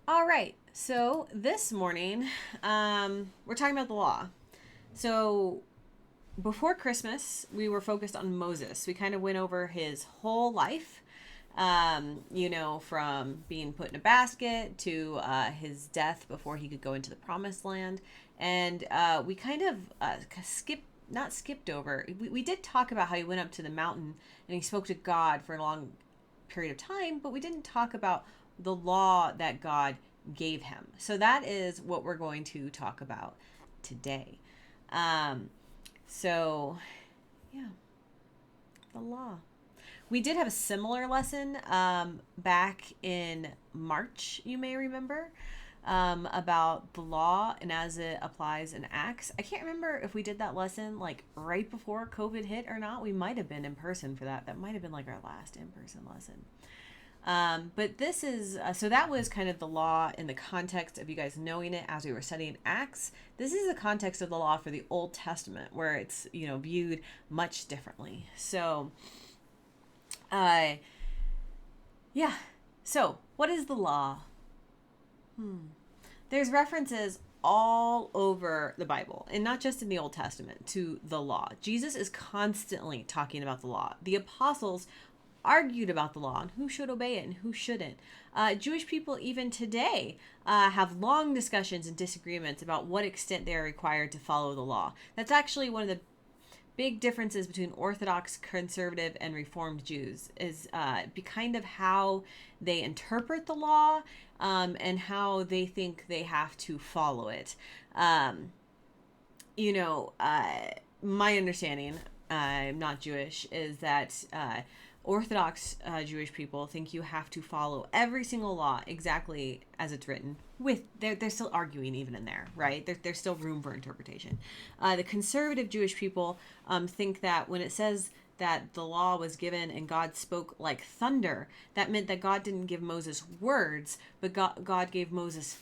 All right. So this morning, we're talking about the law. So before Christmas, we were focused on Moses. We kind of went over his whole life, from being put in a basket to his death before he could go into the promised land. And we kind of not skipped over. We did talk about how he went up to the mountain and he spoke to God for a long period of time, but we didn't talk about the law that God gave him. So that is what we're going to talk about today. Um, so, yeah, the law. We did have a similar lesson back in March, you may remember, about the law and as it applies in Acts. I can't remember if we did that lesson like right before COVID hit or not. We might have been in person for that. That might have been like our last in person lesson. But this is, so that was kind of the law in the context of you guys knowing it as we were studying Acts. This is the context of the law for the Old Testament where it's, viewed much differently. So, uh, yeah. So, what is the law? There's references all over the Bible, and not just in the Old Testament, to the law. Jesus is constantly talking about the law. The apostles argued about the law and who should obey it and who shouldn't. Jewish people, even today, have long discussions and disagreements about what extent they are required to follow the law. That's actually one of the big differences between Orthodox, conservative, and Reformed Jews is be kind of how they interpret the law and how they think they have to follow it. Um, my understanding, I'm not Jewish, is that Orthodox Jewish people think you have to follow every single law exactly as it's written. With they're still arguing even in there, right? There's still room for interpretation. The conservative Jewish people think that when it says that the law was given and God spoke like thunder, that meant that God didn't give Moses words, but God gave Moses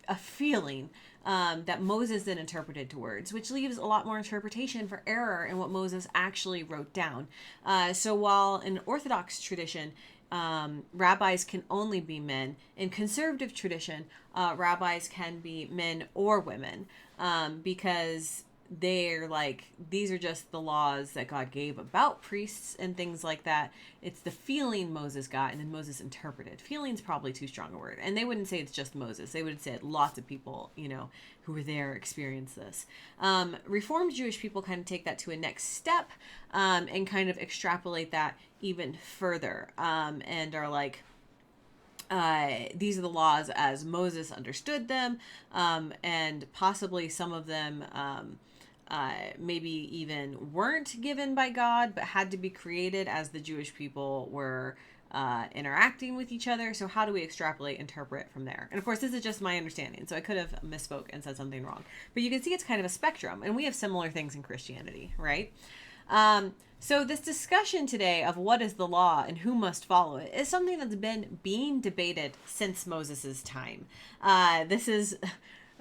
a feeling that Moses then interpreted to words, which leaves a lot more interpretation for error in what Moses actually wrote down. So while in Orthodox tradition, rabbis can only be men, in conservative tradition, rabbis can be men or women because they're like, these are just the laws that God gave about priests and things like that. It's the feeling Moses got and then Moses interpreted. Feeling's probably too strong a word. And they wouldn't say it's just Moses. They would say lots of people, who were there experienced this. Reformed Jewish people kind of take that to a next step and kind of extrapolate that even further and are like, these are the laws as Moses understood them, and possibly some of them maybe even weren't given by God, but had to be created as the Jewish people were interacting with each other. So how do we extrapolate, interpret from there? And of course, this is just my understanding, so I could have misspoke and said something wrong. But you can see it's kind of a spectrum, and we have similar things in Christianity, right? So this discussion today of what is the law and who must follow it is something that's been being debated since Moses's time. This is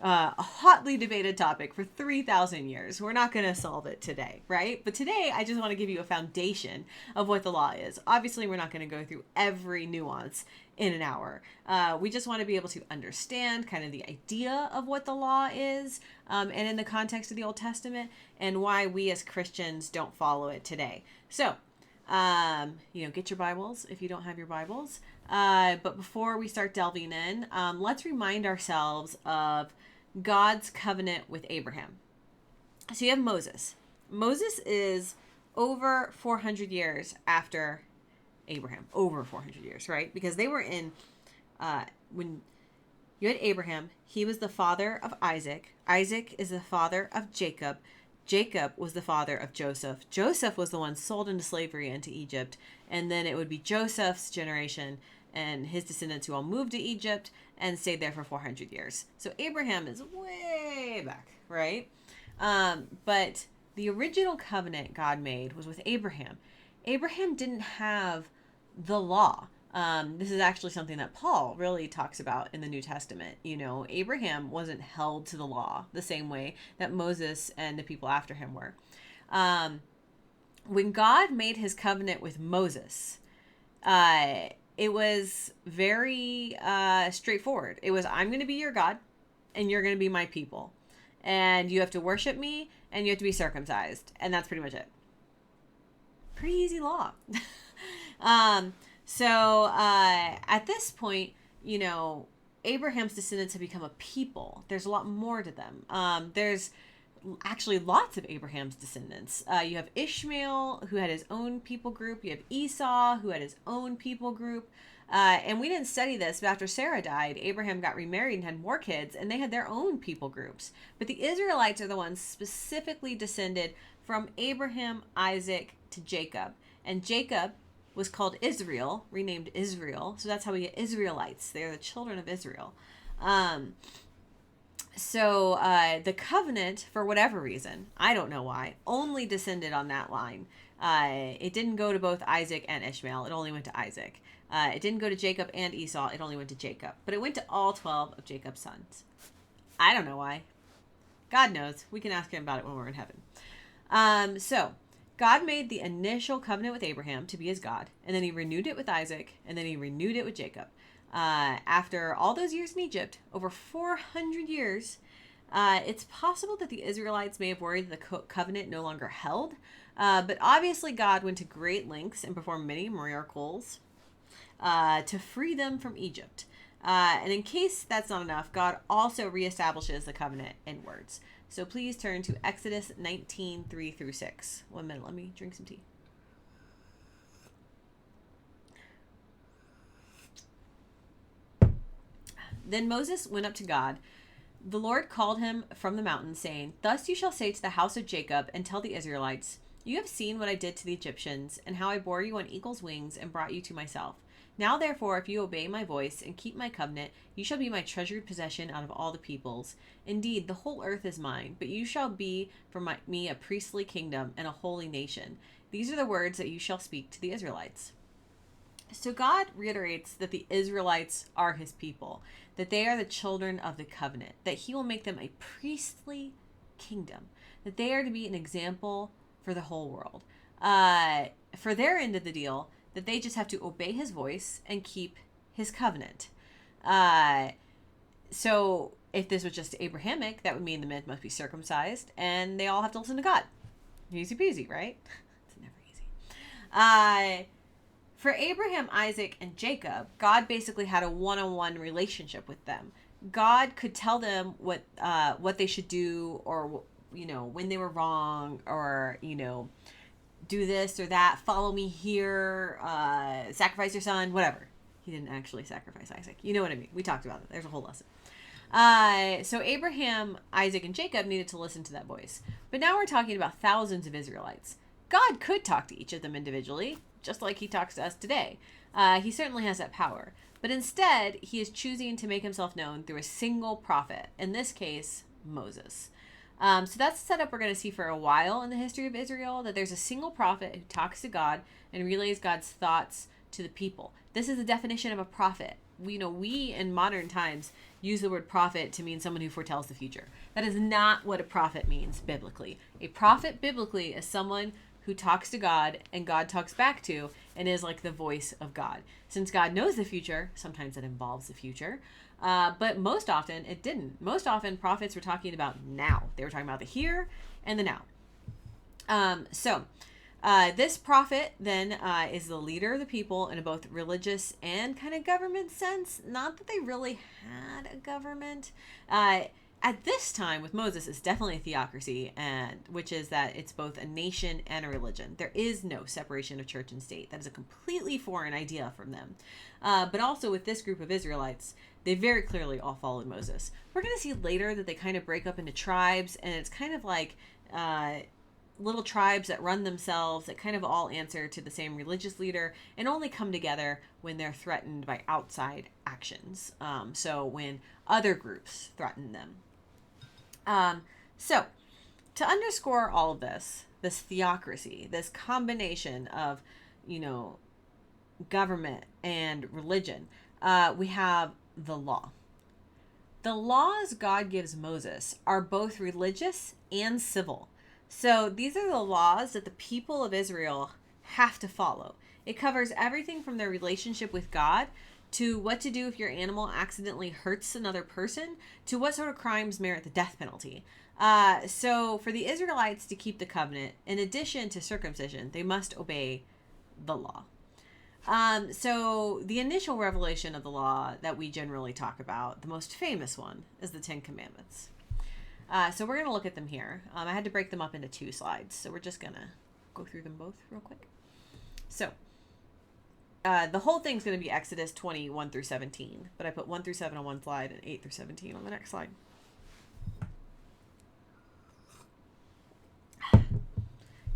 a hotly debated topic for 3,000 years. We're not going to solve it today, right? But today, I just want to give you a foundation of what the law is. Obviously, we're not going to go through every nuance in an hour. We just want to be able to understand kind of the idea of what the law is, and in the context of the Old Testament, and why we as Christians don't follow it today. So, get your Bibles if you don't have your Bibles. But before we start delving in, let's remind ourselves of God's covenant with Abraham. So you have Moses. Moses is over 400 years after Abraham. Over 400 years, right? Because they were in, when you had Abraham, he was the father of Isaac. Isaac is the father of Jacob. Jacob was the father of Joseph. Joseph was the one sold into slavery into Egypt. And then it would be Joseph's generation and his descendants who all moved to Egypt and stayed there for 400 years. So Abraham is way back, right? But the original covenant God made was with Abraham. Abraham didn't have the law. This is actually something that Paul really talks about in the New Testament. Abraham wasn't held to the law the same way that Moses and the people after him were. When God made his covenant with Moses, it was very straightforward. It was, I'm going to be your God and you're going to be my people. And you have to worship me and you have to be circumcised. And that's pretty much it. Pretty easy law. So at this point, you know, Abraham's descendants have become a people. There's a lot more to them. There's actually lots of Abraham's descendants. You have Ishmael, who had his own people group. You have Esau, who had his own people group. And we didn't study this, but after Sarah died, Abraham got remarried and had more kids, and they had their own people groups. But the Israelites are the ones specifically descended from Abraham, Isaac, to Jacob. And Jacob was called Israel, renamed Israel. So that's how we get Israelites. They're the children of Israel. So the covenant, for whatever reason, I don't know why, only descended on that line. It didn't go to both Isaac and Ishmael. It only went to Isaac. It didn't go to Jacob and Esau. It only went to Jacob. But it went to all 12 of Jacob's sons. I don't know why. God knows. We can ask him about it when we're in heaven. So God made the initial covenant with Abraham to be his God, and then he renewed it with Isaac, and then he renewed it with Jacob. After all those years in Egypt, over 400 years, it's possible that the Israelites may have worried that the covenant no longer held, but obviously God went to great lengths and performed many miracles to free them from Egypt. And in case that's not enough, God also reestablishes the covenant in words. So please turn to Exodus 19, 3 through 6. 1 minute, let me drink some tea. Then Moses went up to God. The Lord called him from the mountain, saying, Thus you shall say to the house of Jacob and tell the Israelites, You have seen what I did to the Egyptians, and how I bore you on eagle's wings and brought you to myself. Now therefore, if you obey my voice and keep my covenant, you shall be my treasured possession out of all the peoples. Indeed, the whole earth is mine, but you shall be for me a priestly kingdom and a holy nation. These are the words that you shall speak to the Israelites. So God reiterates that the Israelites are his people, that they are the children of the covenant, that he will make them a priestly kingdom, that they are to be an example for the whole world. For their end of the deal, that they just have to obey his voice and keep his covenant. So if this was just Abrahamic, that would mean the men must be circumcised and they all have to listen to God. Easy peasy, right? It's never easy. For Abraham, Isaac, and Jacob, God basically had a one-on-one relationship with them. God could tell them what they should do, or, you know, when they were wrong, or, you know, do this or that, follow me here, sacrifice your son, whatever. He didn't actually sacrifice Isaac. You know what I mean? We talked about it. There's a whole lesson. So Abraham, Isaac, and Jacob needed to listen to that voice. But now we're talking about thousands of Israelites. God could talk to each of them individually, just like he talks to us today. He certainly has that power. But instead, he is choosing to make himself known through a single prophet, in this case, Moses. So that's the setup we're going to see for a while in the history of Israel, that there's a single prophet who talks to God and relays God's thoughts to the people. This is the definition of a prophet. We in modern times use the word prophet to mean someone who foretells the future. That is not what a prophet means biblically. A prophet biblically is someone who talks to God and God talks back to, and is like the voice of God. Since God knows the future, sometimes it involves the future, but most often it didn't. Most often prophets were talking about now. They were talking about the here and the now. So this prophet then is the leader of the people in a both religious and kind of government sense. Not that they really had a government. At this time with Moses, it's definitely a theocracy, and which is that it's both a nation and a religion. There is no separation of church and state. That is a completely foreign idea from them. But also with this group of Israelites, they very clearly all followed Moses. We're going to see later that they kind of break up into tribes, and it's kind of like little tribes that run themselves, that kind of all answer to the same religious leader and only come together when they're threatened by outside actions. So when other groups threaten them. So to underscore all of this theocracy, this combination of, government and religion, we have the law. The laws God gives Moses are both religious and civil. So these are the laws that the people of Israel have to follow. It covers everything from their relationship with God to what to do if your animal accidentally hurts another person to what sort of crimes merit the death penalty. So for the Israelites to keep the covenant, in addition to circumcision, they must obey the law. So the initial revelation of the law that we generally talk about, the most famous one, is the Ten Commandments. So we're going to look at them here. I had to break them up into 2 slides, so we're just going to go through them both real quick. So the whole thing's going to be Exodus 21 through 17, but I put 1 through 7 on one slide and 8 through 17 on the next slide.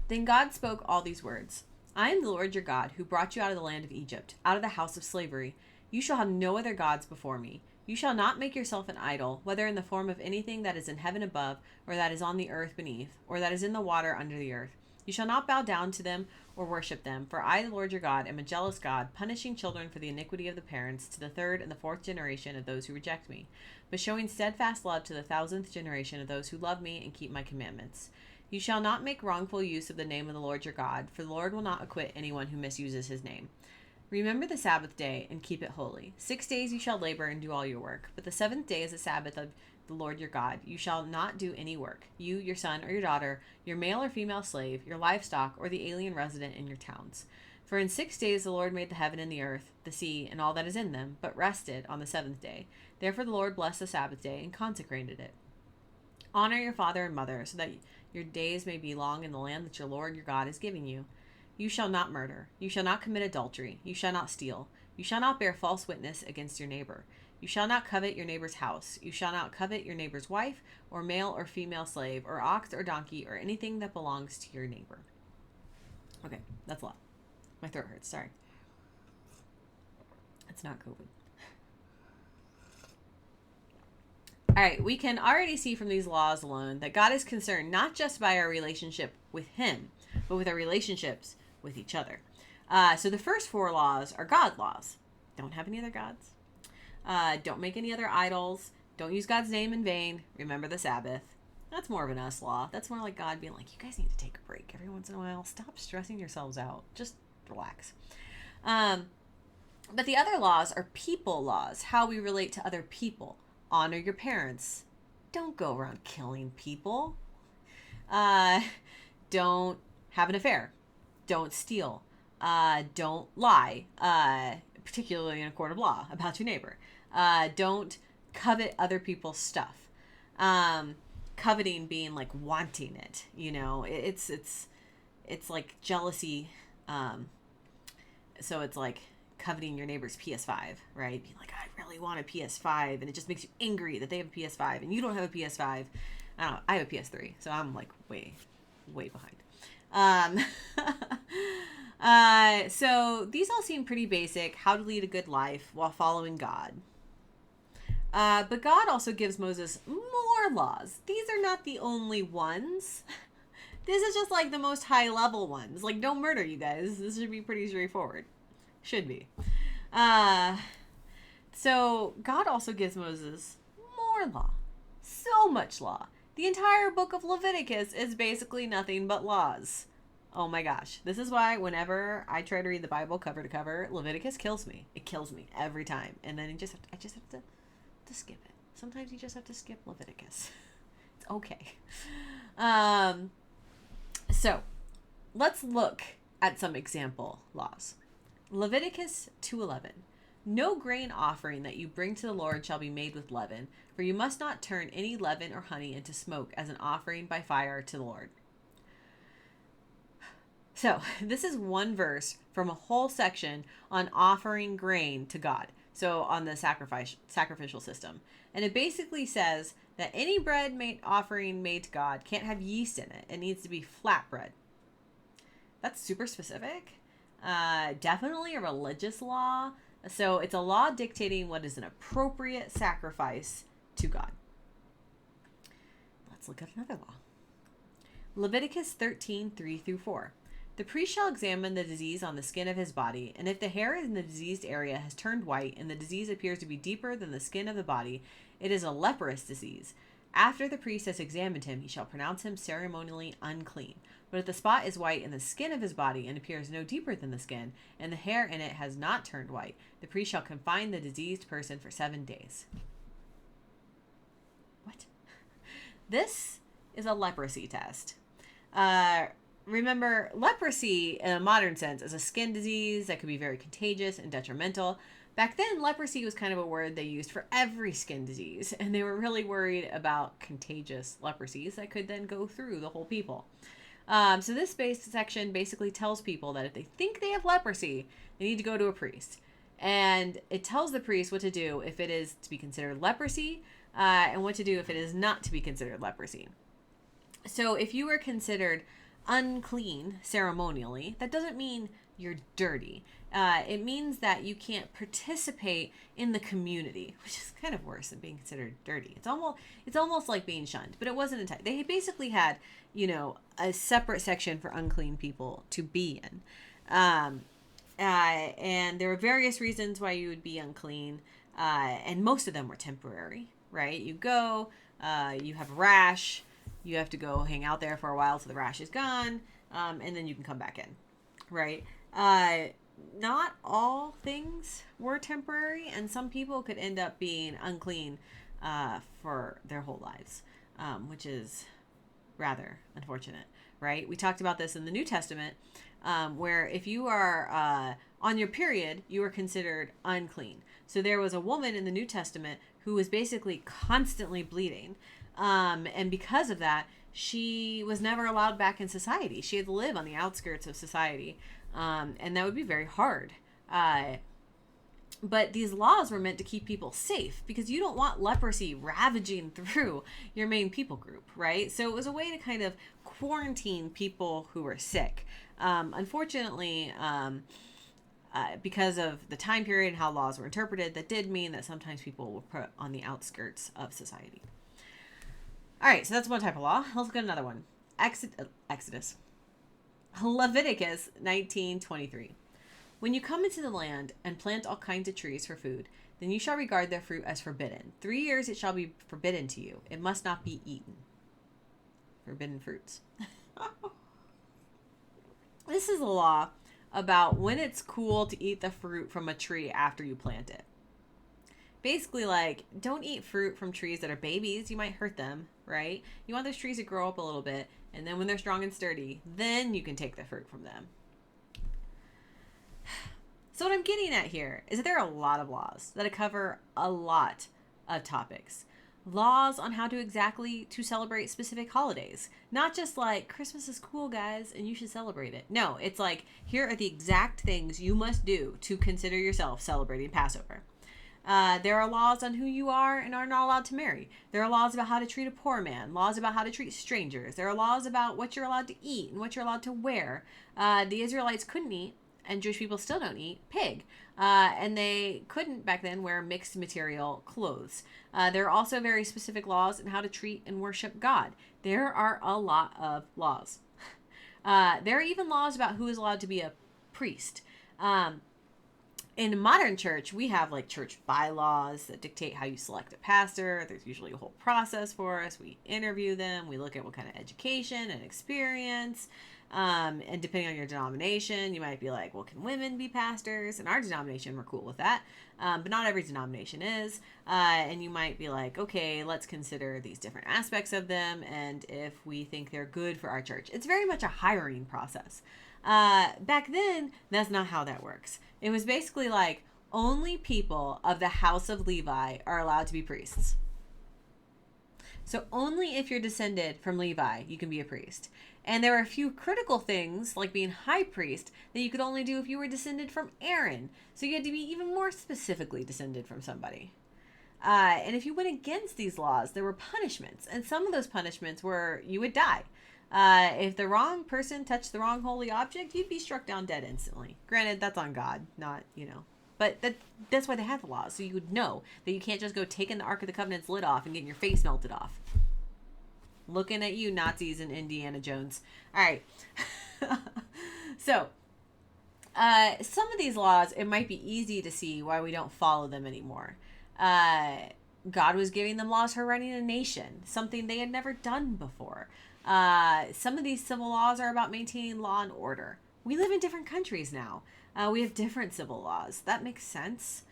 Then God spoke all these words. I am the Lord your God, who brought you out of the land of Egypt, out of the house of slavery. You shall have no other gods before me. You shall not make yourself an idol, whether in the form of anything that is in heaven above, or that is on the earth beneath, or that is in the water under the earth. You shall not bow down to them or worship them, for I, the Lord your God, am a jealous God, punishing children for the iniquity of the parents to the 3rd and the 4th generation of those who reject me, but showing steadfast love to the 1000th generation of those who love me and keep my commandments. You shall not make wrongful use of the name of the Lord your God, for the Lord will not acquit anyone who misuses his name. Remember the Sabbath day and keep it holy. 6 days you shall labor and do all your work, but the 7th day is the Sabbath of the Lord your God. You shall not do any work, you, your son or your daughter, your male or female slave, your livestock, or the alien resident in your towns. For in 6 days the Lord made the heaven and the earth, the sea, and all that is in them, but rested on the 7th day. Therefore the Lord blessed the Sabbath day and consecrated it. Honor your father and mother, so that your days may be long in the land that your Lord your God is giving you. You shall not murder. You shall not commit adultery. You shall not steal. You shall not bear false witness against your neighbor. You shall not covet your neighbor's house. You shall not covet your neighbor's wife, or male or female slave, or ox or donkey, or anything that belongs to your neighbor. Okay, that's a lot. My throat hurts, sorry. It's not COVID. All right, we can already see from these laws alone that God is concerned not just by our relationship with him, but with our relationships with each other. So the first 4 laws are God laws. Don't have any other gods. Don't make any other idols. Don't use God's name in vain. Remember the Sabbath. That's more of an us law. That's more like God being like, you guys need to take a break every once in a while. Stop stressing yourselves out. Just relax. But the other laws are people laws, how we relate to other people. Honor your parents. Don't go around killing people. Don't have an affair. Don't steal. Don't lie, particularly in a court of law, about your neighbor. Don't covet other people's stuff. Coveting being like wanting it, you know, it's like jealousy. So it's like coveting your neighbor's PS5, right? Being like, I really want a PS5, and it just makes you angry that they have a PS5 and you don't have a PS5. I don't know. I have a PS3, so I'm like way behind. So these all seem pretty basic, how to lead a good life while following God. But God also gives Moses more laws. These are not the only ones. This is just like the most high level ones. Like, don't murder, you guys. This should be pretty straightforward. Should be. So God also gives Moses more law. So much law. The entire book of Leviticus is basically nothing but laws. Oh my gosh. This is why whenever I try to read the Bible cover to cover, Leviticus kills me. It kills me every time. And then I just have to skip it. Sometimes you just have to skip Leviticus. It's okay. So let's look at some example laws. Leviticus 2:11. No grain offering that you bring to the Lord shall be made with leaven, for you must not turn any leaven or honey into smoke as an offering by fire to the Lord. So this is one verse from a whole section on offering grain to God. So on the sacrificial system. And it basically says that any bread offering made to God can't have yeast in it. It needs to be flat bread. That's super specific. Definitely a religious law. So it's a law dictating what is an appropriate sacrifice to God. Let's look at another law. Leviticus 13:3-4. The priest shall examine the disease on the skin of his body, and if the hair in the diseased area has turned white and the disease appears to be deeper than the skin of the body, it is a leprous disease. After the priest has examined him, he shall pronounce him ceremonially unclean. But if the spot is white in the skin of his body and appears no deeper than the skin, and the hair in it has not turned white, the priest shall confine the diseased person for 7 days. What? This is a leprosy test. Remember, leprosy in a modern sense is a skin disease that could be very contagious and detrimental. Back then, leprosy was kind of a word they used for every skin disease, and they were really worried about contagious leprosies that could then go through the whole people. So this section basically tells people that if they think they have leprosy, they need to go to a priest. And it tells the priest what to do if it is to be considered leprosy, and what to do if it is not to be considered leprosy. So if you were considered unclean ceremonially, that doesn't mean you're dirty. It means that you can't participate in the community, which is kind of worse than being considered dirty. It's almost like being shunned, but it wasn't entirely. They basically had, a separate section for unclean people to be in. And there were various reasons why you would be unclean, and most of them were temporary, right? You go, you have a rash, you have to go hang out there for a while so the rash is gone, and then you can come back in, right? Not all things were temporary, and some people could end up being unclean for their whole lives, which is rather unfortunate, right? We talked about this in the New Testament, where if you are on your period, you are considered unclean. So there was a woman in the New Testament who was basically constantly bleeding, and because of that, she was never allowed back in society. She had to live on the outskirts of society, and that would be very hard. But these laws were meant to keep people safe, because you don't want leprosy ravaging through your main people group, right? So it was a way to kind of quarantine people who were sick. Unfortunately, because of the time period and how laws were interpreted, that did mean that sometimes people were put on the outskirts of society. All right, so that's one type of law. Let's go to another one. Exodus. Leviticus 19:23. When you come into the land and plant all kinds of trees for food, then you shall regard their fruit as forbidden. 3 years it shall be forbidden to you. It must not be eaten. Forbidden fruits. This is a law about when it's cool to eat the fruit from a tree after you plant it. Basically, like, don't eat fruit from trees that are babies. You might hurt them, right? You want those trees to grow up a little bit, and then when they're strong and sturdy, then you can take the fruit from them. So what I'm getting at here is that there are a lot of laws that cover a lot of topics. Laws on how to celebrate specific holidays. Not just like, Christmas is cool, guys, and you should celebrate it. No, it's like, here are the exact things you must do to consider yourself celebrating Passover. There are laws on who you are and are not allowed to marry. There are laws about how to treat a poor man, laws about how to treat strangers. There are laws about what you're allowed to eat and what you're allowed to wear. The Israelites couldn't eat, and Jewish people still don't eat, pig. And they couldn't back then wear mixed material clothes. There are also very specific laws on how to treat and worship God. There are a lot of laws. There are even laws about who is allowed to be a priest. In modern church, we have like church bylaws that dictate how you select a pastor. There's usually a whole process for us. We interview them. We look at what kind of education and experience. And depending on your denomination, you might be like, well, can women be pastors? In our denomination, we're cool with that. But not every denomination is. And you might be like, okay, let's consider these different aspects of them. And if we think they're good for our church, it's very much a hiring process. Back then, that's not how that works. It was basically like, only people of the house of Levi are allowed to be priests. So only if you're descended from Levi, you can be a priest. And there are a few critical things, like being high priest, that you could only do if you were descended from Aaron. So you had to be even more specifically descended from somebody. And if you went against these laws, there were punishments. And some of those punishments were you would die. If the wrong person touched the wrong holy object, you'd be struck down dead instantly. Granted, that's on God, not, But that's why they have the laws, so you would know that you can't just go taking the Ark of the Covenant's lid off and getting your face melted off. Looking at you, Nazis and Indiana Jones. All right. So, some of these laws, it might be easy to see why we don't follow them anymore. God was giving them laws for running a nation, something they had never done before. Some of these civil laws are about maintaining law and order. We live in different countries now. We have different civil laws. That makes sense.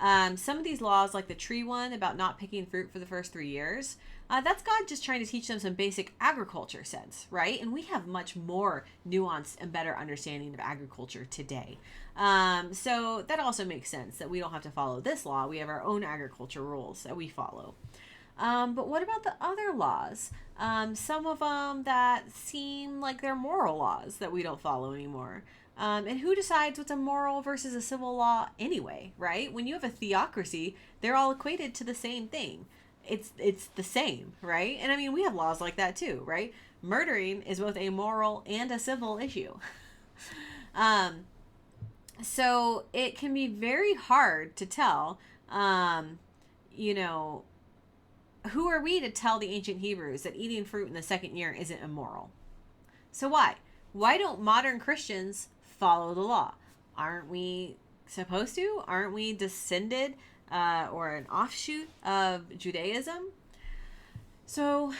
Some of these laws, like the tree one about not picking fruit for the first 3 years, that's God just trying to teach them some basic agriculture sense, right? And we have much more nuanced and better understanding of agriculture today. So that also makes sense that we don't have to follow this law. We have our own agriculture rules that we follow. But what about the other laws? Some of them that seem like they're moral laws that we don't follow anymore. And who decides what's a moral versus a civil law anyway, right? When you have a theocracy, they're all equated to the same thing. It's the same, right? And I mean, we have laws like that too, right? Murdering is both a moral and a civil issue. So it can be very hard to tell, you know, who are we to tell the ancient Hebrews that eating fruit in the second year isn't immoral? So why? Why don't modern Christians follow the law? Aren't we supposed to? Aren't we descended or an offshoot of Judaism? So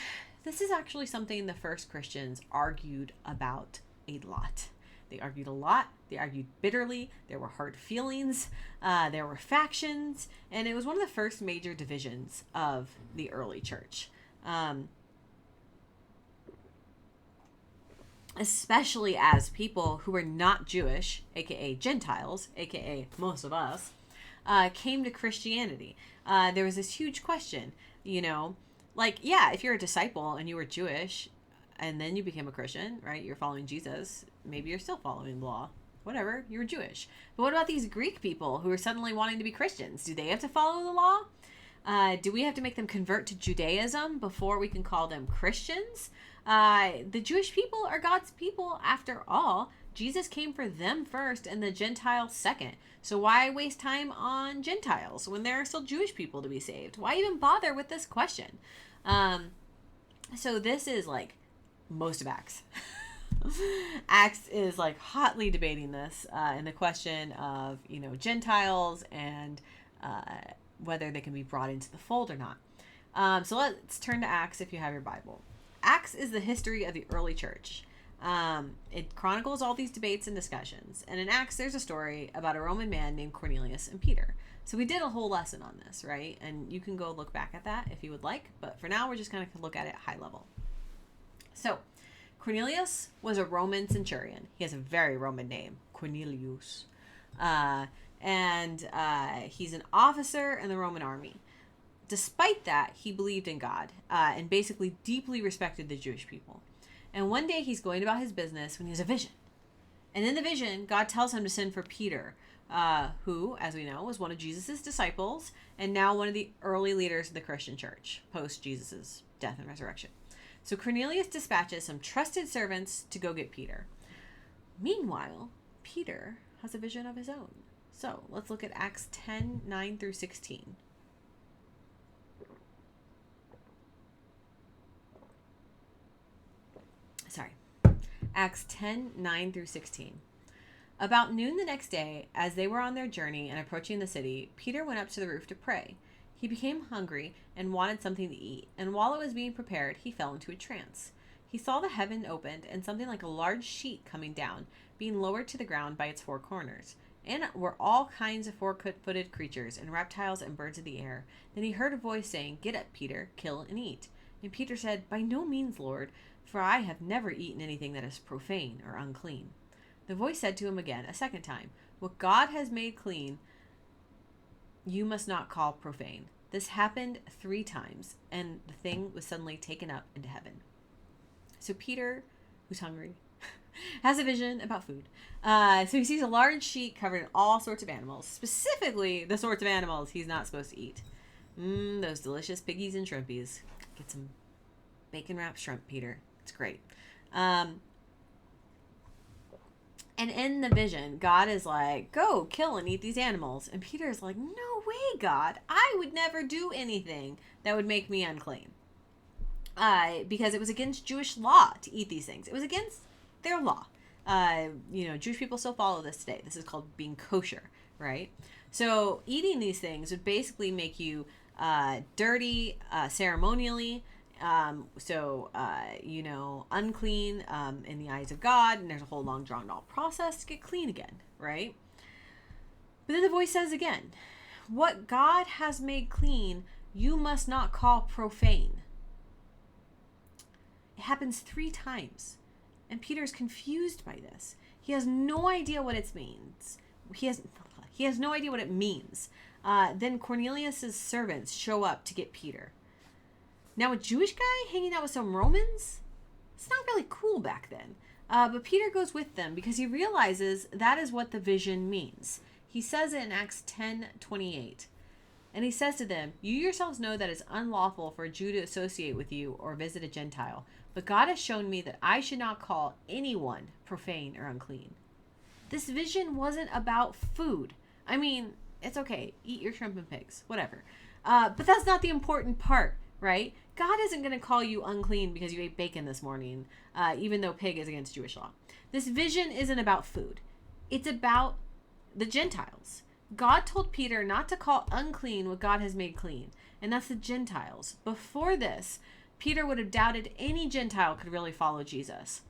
this is actually something the first Christians argued about a lot. They argued a lot. They argued bitterly. There were hard feelings. There were factions. And it was one of the first major divisions of the early church. Especially as people who were not Jewish, aka Gentiles, aka most of us, came to Christianity. There was this huge question, you know, like, yeah, if you're a disciple and you were Jewish and then you became a Christian, right? You're following Jesus. Maybe you're still following the law. Whatever, you're Jewish. But what about these Greek people who are suddenly wanting to be Christians? Do they have to follow the law? Do we have to make them convert to Judaism before we can call them Christians? The Jewish people are God's people after all. Jesus came for them first and the Gentiles second. So why waste time on Gentiles when there are still Jewish people to be saved? Why even bother with this question? So this is like most of Acts. Acts is like hotly debating this in the question of, you know, Gentiles and whether they can be brought into the fold or not. So let's turn to Acts if you have your Bible. Acts is the history of the early church. It chronicles all these debates and discussions. And in Acts, there's a story about a Roman man named Cornelius and Peter. So we did a whole lesson on this, right? And you can go look back at that if you would like. But for now, we're just going to look at it high level. So Cornelius was a Roman centurion. He has a very Roman name, Cornelius. And he's an officer in the Roman army. Despite that, he believed in God and basically deeply respected the Jewish people. And one day he's going about his business when he has a vision. And in the vision, God tells him to send for Peter, who, as we know, was one of Jesus' disciples and now one of the early leaders of the Christian church post Jesus' death and resurrection. So Cornelius dispatches some trusted servants to go get Peter. Meanwhile, Peter has a vision of his own. So let's look at Acts 10, 9 through 16. Acts 10, 9 through 16. About noon the next day, as they were on their journey and approaching the city, Peter went up to the roof to pray. He became hungry and wanted something to eat, and while it was being prepared, he fell into a trance. He saw the heaven opened and something like a large sheet coming down, being lowered to the ground by its four corners. And were all kinds of four-footed creatures and reptiles and birds of the air. Then he heard a voice saying, "Get up, Peter, kill and eat." And Peter said, "By no means, Lord, for I have never eaten anything that is profane or unclean." The voice said to him again a second time, "What God has made clean, you must not call profane." This happened 3 times, and the thing was suddenly taken up into heaven. So Peter, who's hungry, has a vision about food. So he sees a large sheet covered in all sorts of animals, specifically the sorts of animals he's not supposed to eat. Those delicious piggies and shrimpies. Get some bacon wrapped shrimp, Peter. It's great. And in the vision, God is like, "Go kill and eat these animals." And Peter is like, "No way, God. I would never do anything that would make me unclean." Because it was against Jewish law to eat these things. It was against their law. Jewish people still follow this today. This is called being kosher, right? So eating these things would basically make you dirty ceremonially. Unclean in the eyes of God, and there's a whole long drawn out process to get clean again, right? But then the voice says again, what God has made clean, you must not call profane. It happens 3 times, and Peter's confused by this. He has no idea what it means. He has no idea what it means. Then Cornelius's servants show up to get Peter. Now, a Jewish guy hanging out with some Romans? It's not really cool back then. But Peter goes with them because he realizes that is what the vision means. He says it in Acts 10:28. And he says to them, you yourselves know that it's unlawful for a Jew to associate with you or visit a Gentile. But God has shown me that I should not call anyone profane or unclean. This vision wasn't about food. I mean, it's okay. Eat your shrimp and pigs, whatever. But that's not the important part, right? God isn't going to call you unclean because you ate bacon this morning, even though pig is against Jewish law. This vision isn't about food. It's about the Gentiles. God told Peter not to call unclean what God has made clean, and that's the Gentiles. Before this, Peter would have doubted any Gentile could really follow Jesus.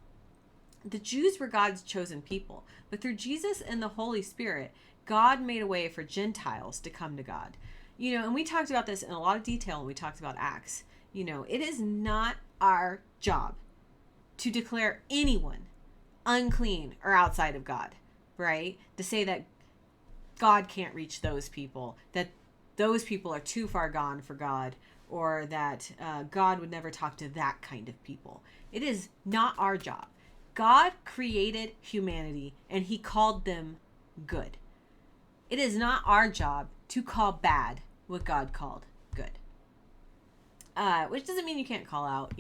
The Jews were God's chosen people, but through Jesus and the Holy Spirit, God made a way for Gentiles to come to God. And we talked about this in a lot of detail when we talked about Acts. It is not our job to declare anyone unclean or outside of God, right? To say that God can't reach those people, that those people are too far gone for God, or that God would never talk to that kind of people. It is not our job. God created humanity and he called them good. It is not our job to call bad what God called good. Which doesn't mean you can't call out,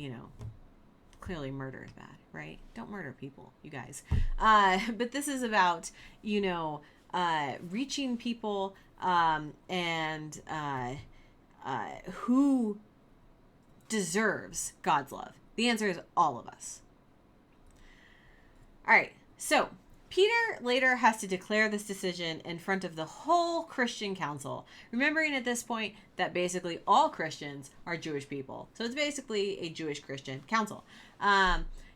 clearly murder is bad, right? Don't murder people, you guys. But this is about, reaching people and who deserves God's love. The answer is all of us. All right, so Peter later has to declare this decision in front of the whole Christian council, remembering at this point that basically all Christians are Jewish people. So it's basically a Jewish Christian council,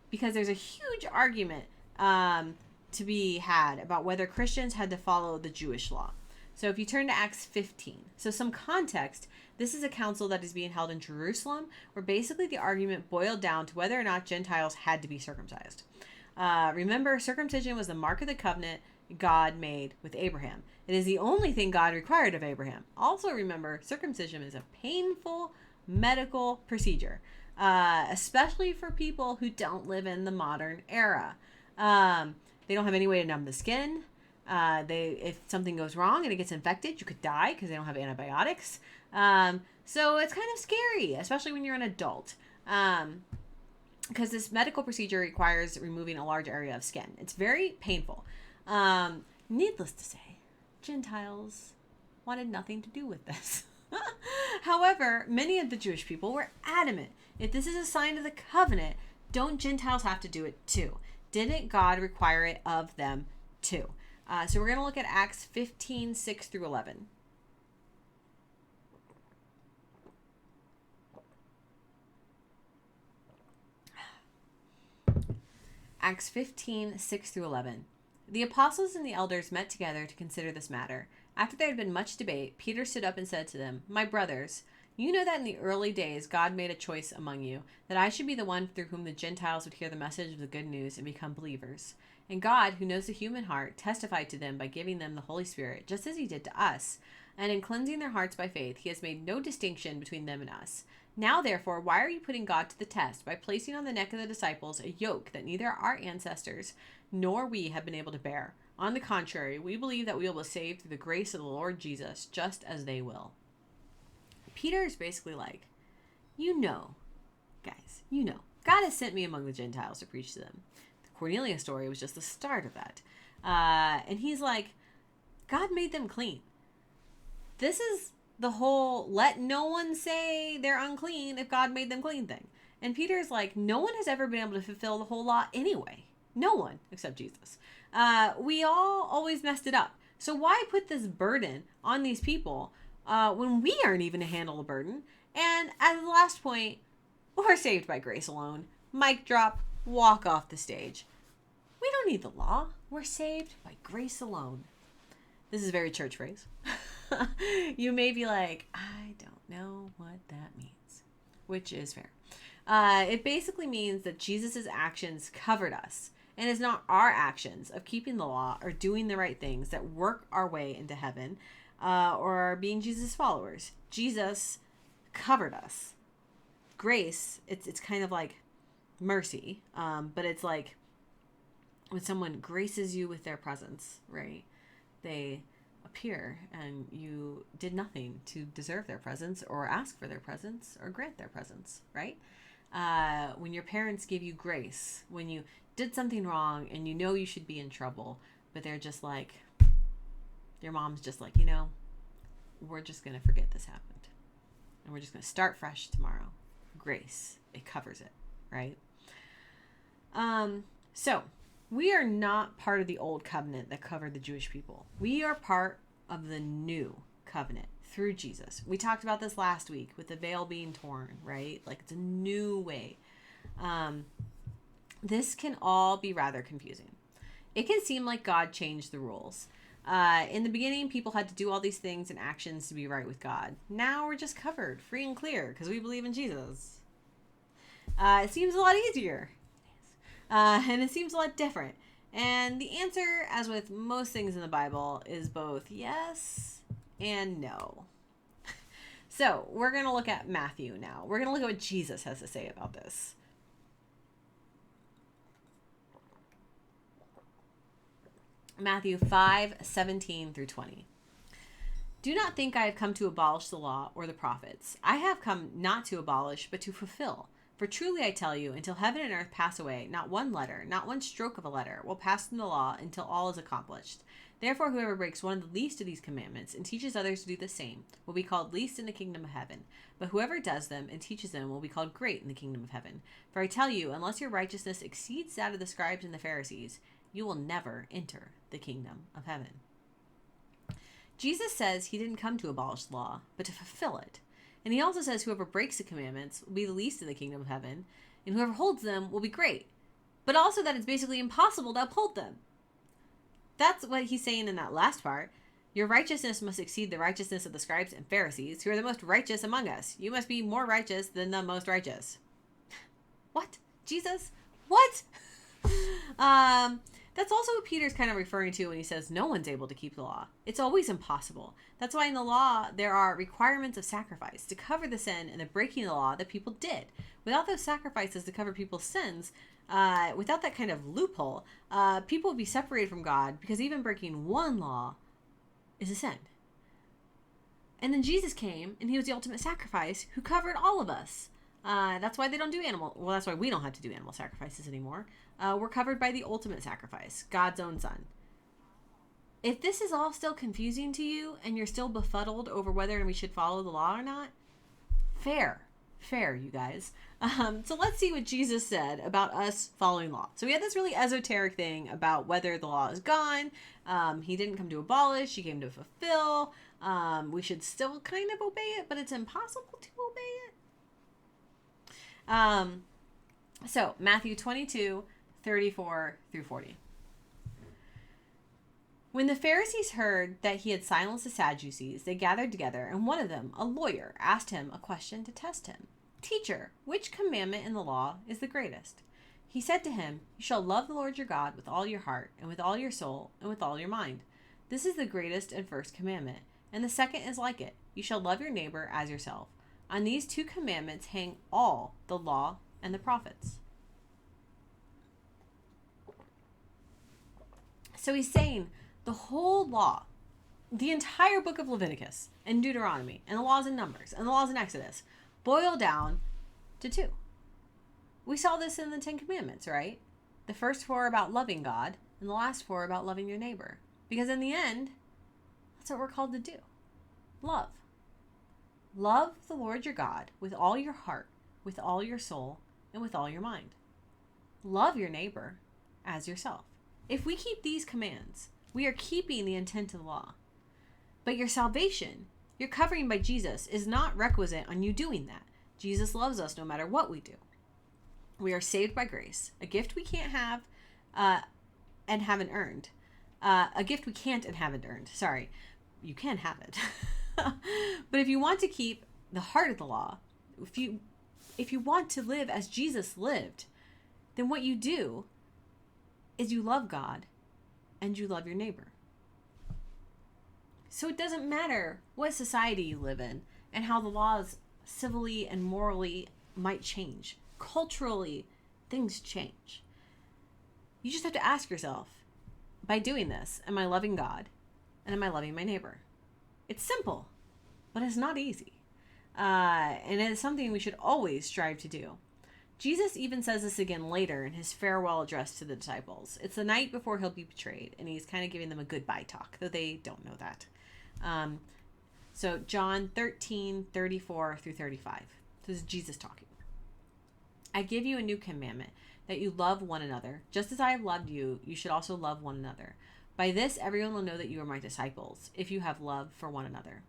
because there's a huge argument to be had about whether Christians had to follow the Jewish law. So if you turn to Acts 15, so some context, this is a council that is being held in Jerusalem, where basically the argument boiled down to whether or not Gentiles had to be circumcised. Remember, circumcision was the mark of the covenant God made with Abraham. It is the only thing God required of Abraham. Also remember, circumcision is a painful medical procedure, especially for people who don't live in the modern era. They don't have any way to numb the skin. If something goes wrong and it gets infected, you could die because they don't have antibiotics. So it's kind of scary, especially when you're an adult. Because this medical procedure requires removing a large area of skin. It's very painful. Needless to say, Gentiles wanted nothing to do with this. However, many of the Jewish people were adamant. If this is a sign of the covenant, don't Gentiles have to do it too? Didn't God require it of them too? So we're going to look at Acts 15, 6 through 11. Acts 15, 6 through 11. The apostles and the elders met together to consider this matter. After there had been much debate, Peter stood up and said to them, "My brothers, you know that in the early days God made a choice among you, that I should be the one through whom the Gentiles would hear the message of the good news and become believers. And God, who knows the human heart, testified to them by giving them the Holy Spirit, just as he did to us. And in cleansing their hearts by faith, he has made no distinction between them and us. Now, therefore, why are you putting God to the test by placing on the neck of the disciples a yoke that neither our ancestors nor we have been able to bear? On the contrary, we believe that we will be saved through the grace of the Lord Jesus, just as they will." Peter is basically like, guys, God has sent me among the Gentiles to preach to them. The Cornelius story was just the start of that. And he's like, God made them clean. This is the whole let no one say they're unclean if God made them clean thing. And Peter's like, no one has ever been able to fulfill the whole law anyway. No one except Jesus. We all always messed it up. So why put this burden on these people when we aren't even to handle the burden. And as the last point, we're saved by grace alone. Mic drop, walk off the stage. We don't need the law. We're saved by grace alone. This is a very church phrase. You may be like, I don't know what that means, which is fair. It basically means that Jesus' actions covered us, and it's not our actions of keeping the law or doing the right things that work our way into heaven, or being Jesus' followers. Jesus covered us. Grace, it's kind of like mercy, but it's like when someone graces you with their presence, right? They appear and you did nothing to deserve their presence or ask for their presence or grant their presence, right? When your parents give you grace, when you did something wrong and you know you should be in trouble, but they're just like, your mom's just like, we're just going to forget this happened and we're just going to start fresh tomorrow. Grace, it covers it, right? So we are not part of the old covenant that covered the Jewish people. We are part of the new covenant through Jesus. We talked about this last week with the veil being torn, right? Like it's a new way. This can all be rather confusing. It can seem like God changed the rules. In the beginning, people had to do all these things and actions to be right with God. Now we're just covered, free and clear, because we believe in Jesus. It seems a lot easier. And it seems a lot different. And the answer, as with most things in the Bible, is both yes and no. So we're going to look at Matthew now. We're going to look at what Jesus has to say about this. Matthew 5:17 through 20. Do not think I have come to abolish the law or the prophets. I have come not to abolish, but to fulfill. For truly I tell you, until heaven and earth pass away, not one letter, not one stroke of a letter will pass from the law until all is accomplished. Therefore, whoever breaks one of the least of these commandments and teaches others to do the same will be called least in the kingdom of heaven. But whoever does them and teaches them will be called great in the kingdom of heaven. For I tell you, unless your righteousness exceeds that of the scribes and the Pharisees, you will never enter the kingdom of heaven. Jesus says he didn't come to abolish the law, but to fulfill it. And he also says whoever breaks the commandments will be the least in the kingdom of heaven, and whoever holds them will be great. But also that it's basically impossible to uphold them. That's what he's saying in that last part. Your righteousness must exceed the righteousness of the scribes and Pharisees, who are the most righteous among us. You must be more righteous than the most righteous. What? Jesus? What? That's also what Peter's kind of referring to when he says no one's able to keep the law. It's always impossible. That's why in the law there are requirements of sacrifice to cover the sin and the breaking of the law that people did. Without those sacrifices to cover people's sins, without that kind of loophole, people would be separated from God because even breaking one law is a sin. And then Jesus came and he was the ultimate sacrifice who covered all of us. That's why they don't do that's why we don't have to do animal sacrifices anymore. We're covered by the ultimate sacrifice, God's own son. If this is all still confusing to you and you're still befuddled over whether we should follow the law or not, fair, you guys. So let's see what Jesus said about us following law. So we had this really esoteric thing about whether the law is gone. He didn't come to abolish, he came to fulfill. We should still kind of obey it, but it's impossible to obey it. So Matthew 22:34 through 40. When the Pharisees heard that he had silenced the Sadducees, they gathered together, and one of them, a lawyer, asked him a question to test him. Teacher, which commandment in the law is the greatest? He said to him, you shall love the Lord your God with all your heart, and with all your soul, and with all your mind. This is the greatest and first commandment. And the second is like it. You shall love your neighbor as yourself. On these two commandments hang all the law and the prophets. So he's saying the whole law, the entire book of Leviticus and Deuteronomy and the laws in Numbers and the laws in Exodus boil down to two. We saw this in the Ten Commandments, right? The first four are about loving God and the last four are about loving your neighbor. Because in the end, that's what we're called to do. Love. Love the Lord your God with all your heart, with all your soul, and with all your mind. Love your neighbor as yourself. If we keep these commands, we are keeping the intent of the law. But your salvation Your covering by Jesus is not requisite on you doing that. Jesus loves us no matter what we do. We are saved by grace, a gift we can't have and haven't earned. A gift we can't and haven't earned. Sorry, you can have it. But if you want to keep the heart of the law, if you want to live as Jesus lived, then what you do is you love God and you love your neighbor. So it doesn't matter what society you live in and how the laws civilly and morally might change. Culturally, things change. You just have to ask yourself, by doing this, am I loving God and am I loving my neighbor? It's simple, but it's not easy. And it's something we should always strive to do. Jesus even says this again later in his farewell address to the disciples. It's the night before he'll be betrayed, and he's kind of giving them a goodbye talk, though they don't know that. So John 13:34 through 35. This is Jesus talking. I give you a new commandment, that you love one another. Just as I have loved you, you should also love one another. By this, everyone will know that you are my disciples, if you have love for one another.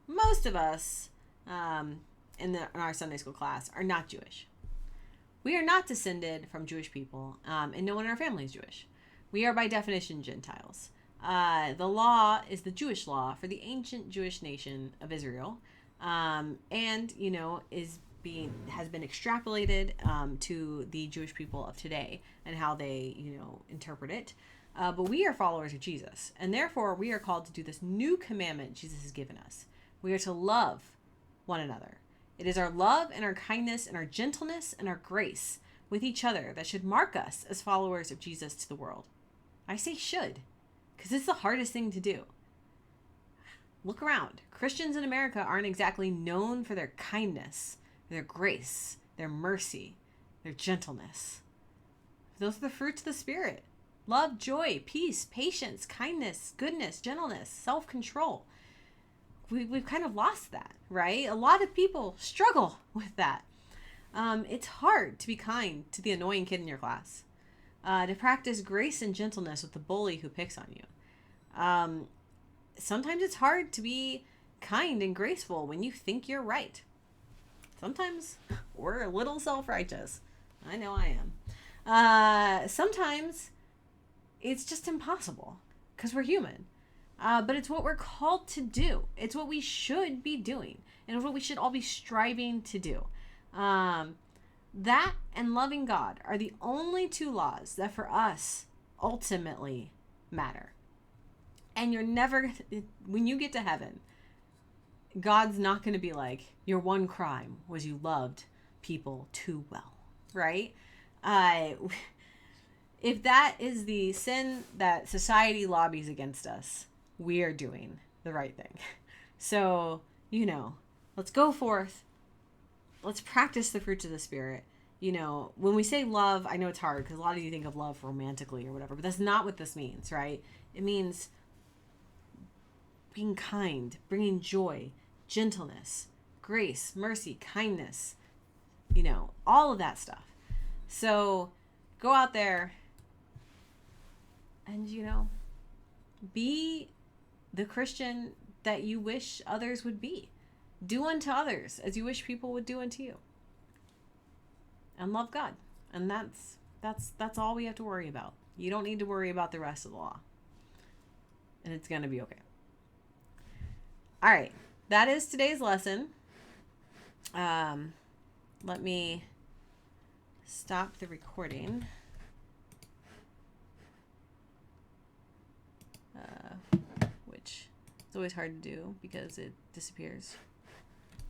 Most of us in our Sunday school class are not Jewish. We are not descended from Jewish people, and no one in our family is Jewish. We are by definition Gentiles. The law is the Jewish law for the ancient Jewish nation of Israel, and has been extrapolated to the Jewish people of today and how they interpret it. But we are followers of Jesus, and therefore we are called to do this new commandment Jesus has given us. We are to love one another. It is our love and our kindness and our gentleness and our grace with each other that should mark us as followers of Jesus to the world. I say should, because it's the hardest thing to do. Look around. Christians in America aren't exactly known for their kindness, their grace, their mercy, their gentleness. Those are the fruits of the Spirit. Love, joy, peace, patience, kindness, goodness, gentleness, self-control. We've kind of lost that, right? A lot of people struggle with that. It's hard to be kind to the annoying kid in your class, to practice grace and gentleness with the bully who picks on you. Sometimes it's hard to be kind and graceful when you think you're right. Sometimes we're a little self-righteous. I know I am. Sometimes it's just impossible because we're human. But it's what we're called to do. It's what we should be doing. And it's what we should all be striving to do. That and loving God are the only two laws that for us ultimately matter. And you're never, when you get to heaven, God's not going to be like, your one crime was you loved people too well, right? If that is the sin that society lobbies against us, we are doing the right thing. So, let's go forth. Let's practice the fruits of the Spirit. When we say love, I know it's hard because a lot of you think of love romantically or whatever, but that's not what this means, right? It means being kind, bringing joy, gentleness, grace, mercy, kindness, all of that stuff. So go out there and, be the Christian that you wish others would be. Do unto others as you wish people would do unto you. And love God. And that's all we have to worry about. You don't need to worry about the rest of the law. And it's going to be okay. All right. That is today's lesson. Let me stop the recording. Which is always hard to do because it disappears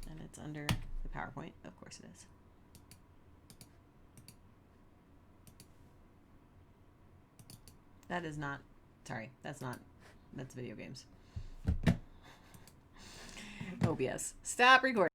and it's under the PowerPoint. Of course it is. That's video games. OBS. Stop recording.